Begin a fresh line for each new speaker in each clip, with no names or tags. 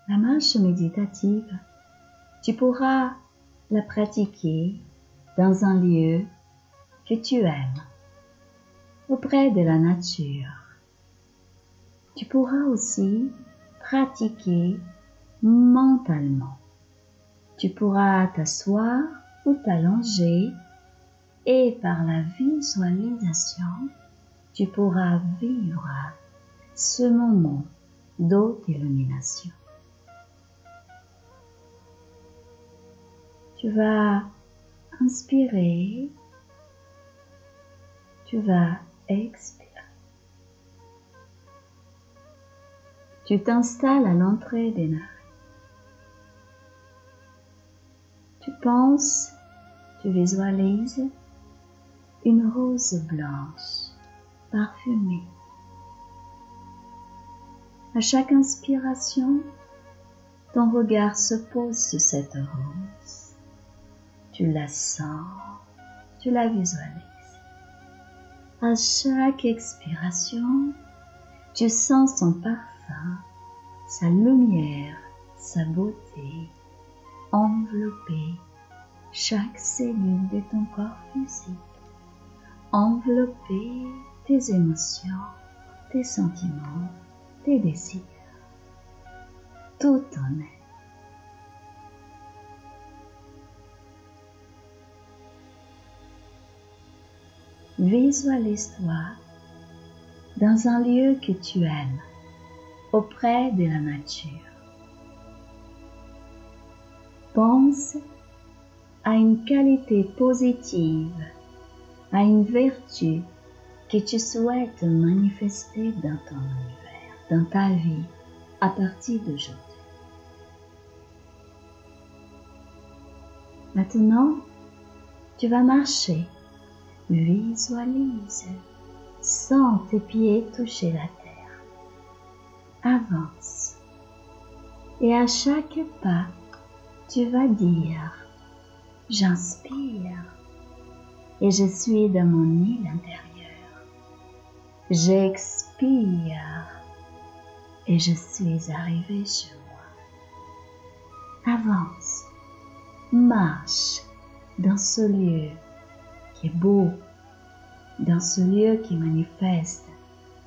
La marche méditative, tu pourras la pratiquer dans un lieu que tu aimes, auprès de la nature. Tu pourras aussi pratiquer mentalement. Tu pourras t'asseoir ou t'allonger et par la visualisation, tu pourras vivre ce moment d'auto-illumination. Tu vas inspirer, tu vas expirer. Tu t'installes à l'entrée des narines. Tu penses, tu visualises une rose blanche, parfumée. À chaque inspiration, ton regard se pose sur cette rose. Tu la sens, tu la visualises. À chaque expiration, tu sens son parfum, sa lumière, sa beauté, envelopper chaque cellule de ton corps physique, envelopper tes émotions, tes sentiments, tes désirs, tout en est. Visualise-toi dans un lieu que tu aimes, auprès de la nature. Pense à une qualité positive, à une vertu que tu souhaites manifester dans ton univers, dans ta vie, à partir d'aujourd'hui. Maintenant, tu vas marcher. Visualise, sens tes pieds toucher la terre. Avance. Et à chaque pas, tu vas dire, j'inspire et je suis dans mon île intérieure. J'expire et je suis arrivé chez moi. Avance, marche dans ce lieu qui est beau, dans ce lieu qui manifeste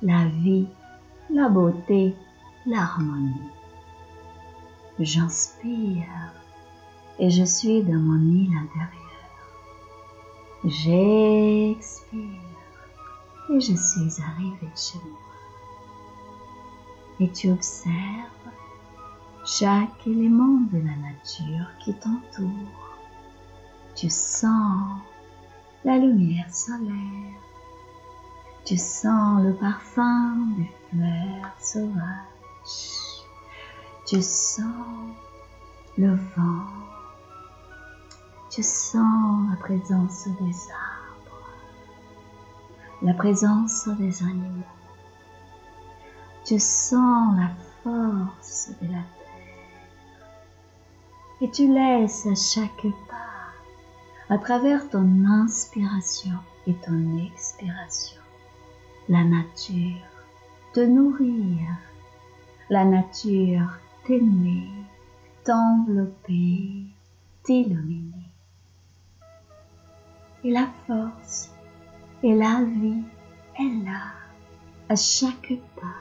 la vie, la beauté, l'harmonie. J'inspire et je suis dans mon île intérieure. J'expire et je suis arrivé chez moi. Et tu observes chaque élément de la nature qui t'entoure. Tu sens la lumière solaire. Tu sens le parfum des fleurs sauvages. Tu sens le vent. Tu sens la présence des arbres, la présence des animaux. Tu sens la force de la terre. Et tu laisses à chaque pas, à travers ton inspiration et ton expiration, la nature te nourrir, la nature t'aimer, t'envelopper, t'illuminer. Et la force et la vie est là, à chaque pas.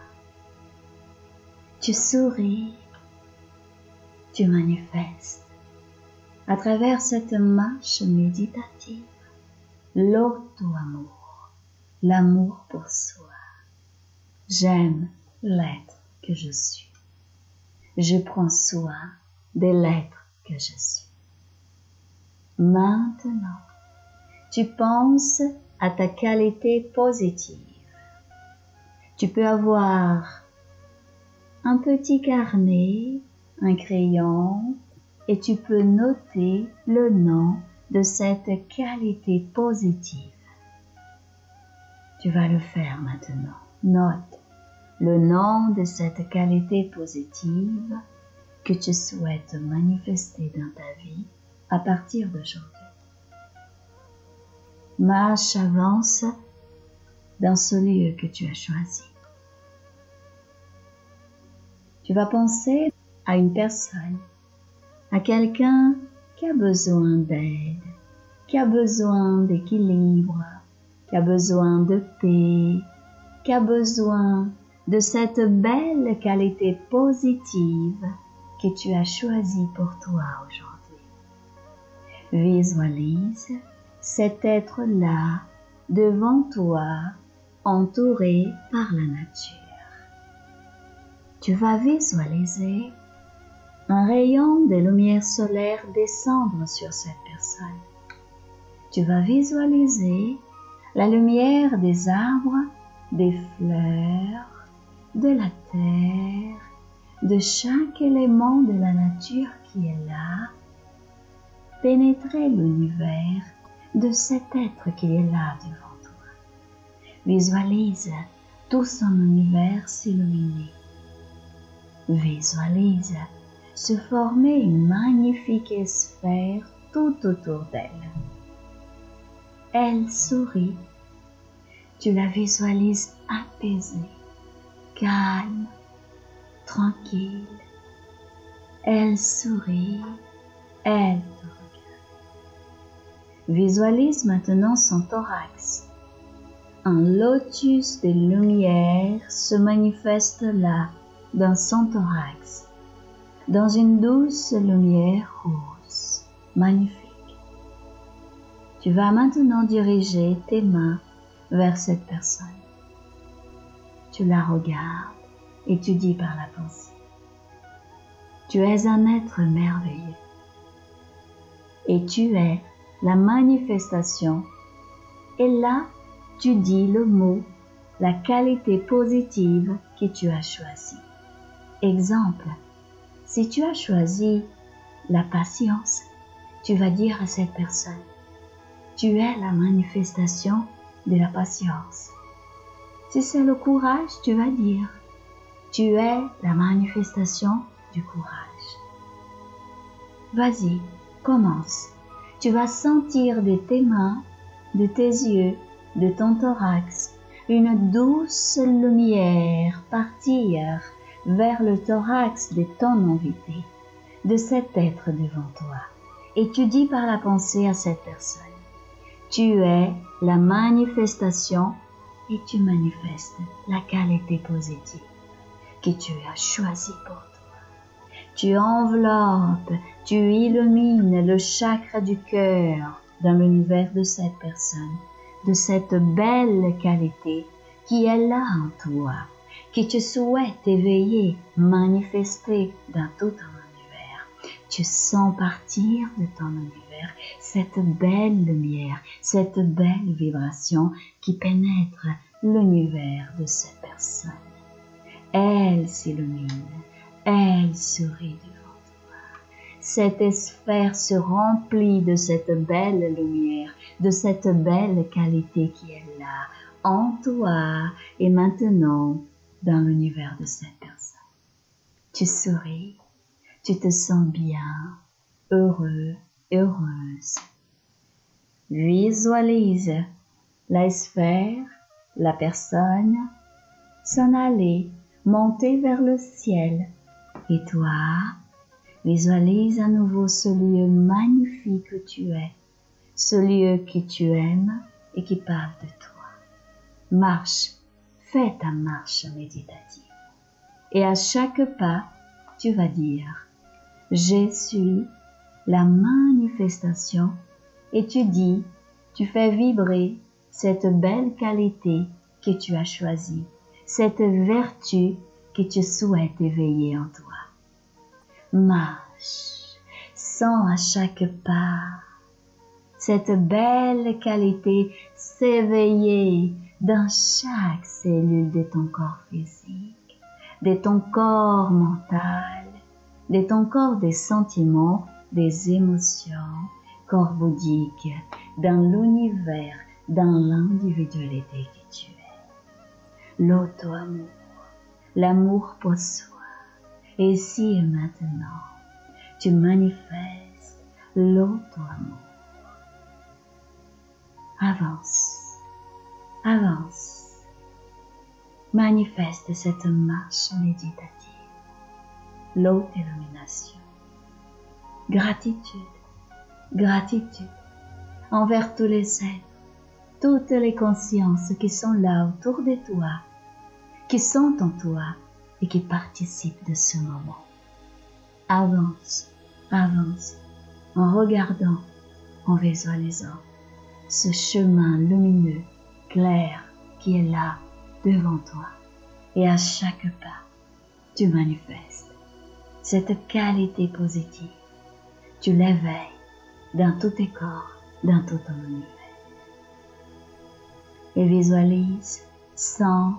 Tu souris, tu manifestes, à travers cette marche méditative, l'auto-amour, l'amour pour soi. J'aime l'être que je suis. Je prends soin de l'être que je suis. Maintenant, tu penses à ta qualité positive. Tu peux avoir un petit carnet, un crayon, et tu peux noter le nom de cette qualité positive. Tu vas le faire maintenant. Note le nom de cette qualité positive que tu souhaites manifester dans ta vie à partir d'aujourd'hui. Marche, avance dans ce lieu que tu as choisi. Tu vas penser à une personne, à quelqu'un qui a besoin d'aide, qui a besoin d'équilibre, qui a besoin de paix, qui a besoin de cette belle qualité positive que tu as choisie pour toi aujourd'hui. Visualise cet être-là devant toi, entouré par la nature. Tu vas visualiser un rayon de lumière solaire descendre sur cette personne. Tu vas visualiser la lumière des arbres, des fleurs, de la terre, de chaque élément de la nature qui est là, pénétrer l'univers de cet être qui est là devant toi. Visualise tout son univers s'illuminer. Visualise se former une magnifique sphère tout autour d'elle. Elle sourit. Tu la visualises apaisée, calme, tranquille. Elle sourit, elle te regarde. Visualise maintenant son thorax. Un lotus de lumière se manifeste là, dans son thorax, dans une douce lumière rose, magnifique. Tu vas maintenant diriger tes mains vers cette personne. Tu la regardes et tu dis par la pensée: tu es un être merveilleux et tu es la manifestation. Et là, tu dis le mot, la qualité positive que tu as choisie. Exemple, si tu as choisi la patience, tu vas dire à cette personne: tu es la manifestation de la patience. Si c'est le courage, tu vas dire: tu es la manifestation du courage. Vas-y, commence. Tu vas sentir de tes mains, de tes yeux, de ton thorax, une douce lumière partir vers le thorax de ton invité, de cet être devant toi. Et tu dis par la pensée à cette personne: tu es la manifestation et tu manifestes la qualité positive que tu as choisie pour toi. Tu enveloppes, tu illumines le chakra du cœur dans l'univers de cette personne, de cette belle qualité qui est là en toi, que tu souhaites éveiller, manifester dans tout ton univers. Tu sens partir de ton univers cette belle lumière, cette belle vibration qui pénètre l'univers de cette personne. Elle s'illumine, elle sourit devant toi. Cette sphère se remplit de cette belle lumière, de cette belle qualité qui est là, en toi et maintenant dans l'univers de cette personne. Tu souris, tu te sens bien, heureux, heureuse. Visualise la sphère, la personne, s'en aller, monter vers le ciel. Et toi, visualise à nouveau ce lieu magnifique que tu es, ce lieu que tu aimes et qui parle de toi. Marche, fais ta marche méditative. Et à chaque pas, tu vas dire: je suis la manifestation. Et tu dis, tu fais vibrer cette belle qualité que tu as choisie, cette vertu que tu souhaites éveiller en toi. Marche, sens à chaque pas cette belle qualité s'éveiller dans chaque cellule de ton corps physique, de ton corps mental, de ton corps des sentiments, des émotions, corps bouddhique, dans l'univers, dans l'individualité que tu es. L'auto-amour, l'amour pour soi. Et ici et maintenant, tu manifestes l'auto-amour. Avance, avance. Manifeste cette marche méditative. l'auto-illumination. Gratitude, gratitude envers tous les êtres, toutes les consciences qui sont là autour de toi, qui sont en toi et qui participent de ce moment. Avance, avance, en regardant, en visualisant ce chemin lumineux, clair, qui est là, devant toi. Et à chaque pas, tu manifestes cette qualité positive. Tu l'éveilles dans tous tes corps, dans tout ton univers. Et visualise, sens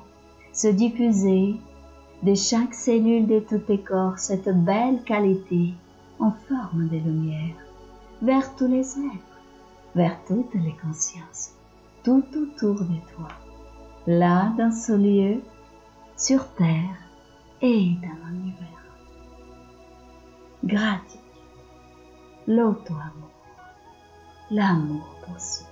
se diffuser de chaque cellule de tous tes corps cette belle qualité en forme de lumière vers tous les êtres, vers toutes les consciences, tout autour de toi, là dans ce lieu, sur terre et dans l'univers. Gratitude, l'auto-amour, l'amour pour soi.